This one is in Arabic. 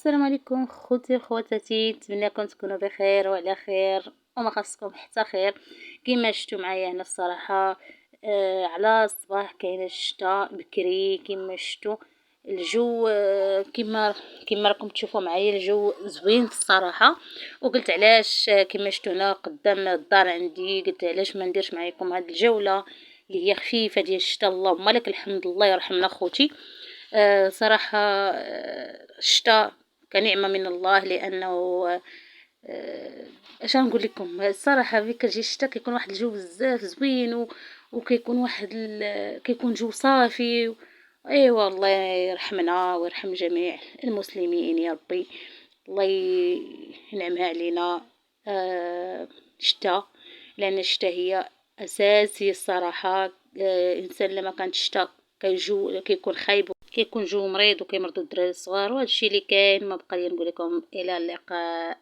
السلام عليكم خوتي وخواتاتي، نتمنىكم تكونوا بخير وعلى خير وما خاصكم حتى خير. كيما شفتوا معايا هنا الصراحه على الصباح كاين الشتاء بكري كيما شفتوا الجو كيما راكم تشوفوا معايا الجو زوين الصراحه. وقلت علاش كيما شفتوا هنا قدام الدار عندي، قلت علاش ما نديرش معاكم هاد الجوله اللي هي خفيفه ديال الشتاء. اللهم لك الحمد، الله يرحمنا خوتي. صراحة الشتاء كنعمة من الله، لأنه اش نقول لكم الصراحة في كتجي الشتا كيكون واحد الجو بزاف زوين وكيكون واحد كيكون جو صافي. اي والله يرحمنا ويرحم جميع المسلمين يا ربي. الله ينعمها علينا الشتا، لأن الشتا هي أساسي الصراحة. الإنسان لما كانت الشتا كيجو كيكون خايب، كيكون جو مريض وكيمرضوا الدراري الصغار، وهذا الشيء اللي كاين. ما بقى لي نقول لكم الى اللقاء.